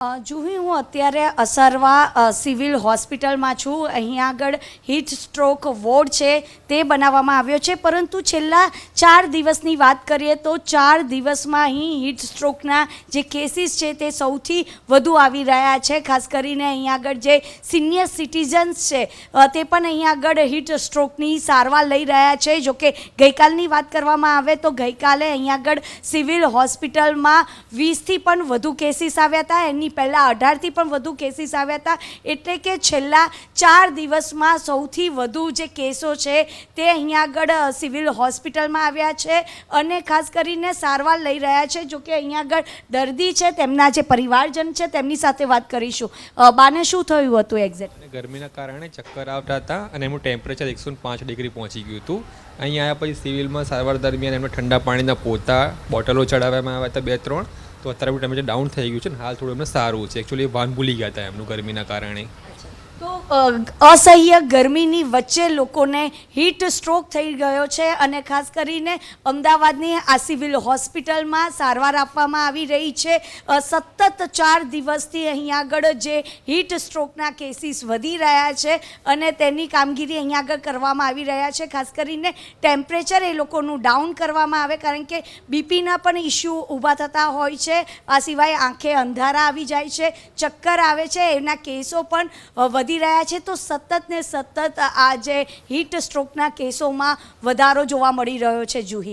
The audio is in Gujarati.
જુહી હું અત્યારે અસરવા સિવિલ હોસ્પિટલમાં છું। અહીંયા આગળ હીટ સ્ટ્રોક વોર્ડ છે તે બનાવવામાં આવ્યો છે, પરંતુ છેલ્લા 4 દિવસની વાત કરીએ તો 4 દિવસમાં અહીં હીટ સ્ટ્રોકના જે કેસીસ છે તે સૌથી વધુ આવી રહ્યા છે। ખાસ કરીને અહીંયા આગળ જે સિનિયર સિટીઝન્સ છે તે પણ અહીંયા આગળ હીટ સ્ટ્રોકની સારવાર લઈ રહ્યા છે। જોકે ગઈકાલની વાત કરવામાં આવે તો ગઈકાલે અહીંયા આગળ સિવિલ હોસ્પિટલમાં 20થી પણ વધુ કેસીસ આવ્યા હતા। એની પહેલાં 18થી પણ વધુ કેસીસ આવ્યા હતા। એટલે કે છેલ્લા 4 દિવસમાં સૌથી વધુ જે કેસો છે તે અહીંયા આગળ સિવિલ હોસ્પિટલમાં આવ્યા છે અને ખાસ કરીને સારવાર લઈ રહ્યા છે। જોકે અહીંયા આગળ દર્દી છે, તેમના જે પરિવારજન છે તેમની સાથે વાત કરીશું। બાને શું થયું હતું એક્ઝેક્ટ? ગરમીના કારણે ચક્કર આવતા હતા અને એમનું ટેમ્પરેચર 105 ડિગ્રી પહોંચી ગયું હતું। અહીં આવ્યા પછી સિવિલમાં સારવાર દરમિયાન એમને ઠંડા પાણીના પોતા બોટલો ચડાવવામાં આવ્યા હતા 2-3। તો અત્યારે ટેમ્પરેચર ડાઉન થઈ ગયું છે ને હાલ થોડું એમને સારું છે। એકચ્યુઅલી ભાન ભૂલી ગયા હતા એમનું ગરમીના કારણે। તો અસહ્ય ગરમીની વચ્ચે લોકોને હીટ સ્ટ્રોક થઈ ગયો છે અને ખાસ કરીને અમદાવાદની આ સિવિલ હોસ્પિટલમાં સારવાર આપવામાં આવી રહી છે। સતત 4 દિવસથી અહીંયા આગળ જે હીટ સ્ટ્રોકના કેસીસ વધી રહ્યા છે અને તેની કામગીરી અહીંયા આગળ કરવામાં આવી રહ્યા છે। ખાસ કરીને ટેમ્પરેચર એ લોકોનું ડાઉન કરવામાં આવે, કારણ કે બીપીના પણ ઇસ્યુ ઊભા થતા હોય છે। આ સિવાય આંખે અંધારા આવી જાય છે, ચક્કર આવે છે, એના કેસો પણ વધી રહ્યા છે। તો સતત ને સતત આ જે હીટ સ્ટ્રોકના કેસોમાં વધારો જોવા મળી રહ્યો છે। જુહી।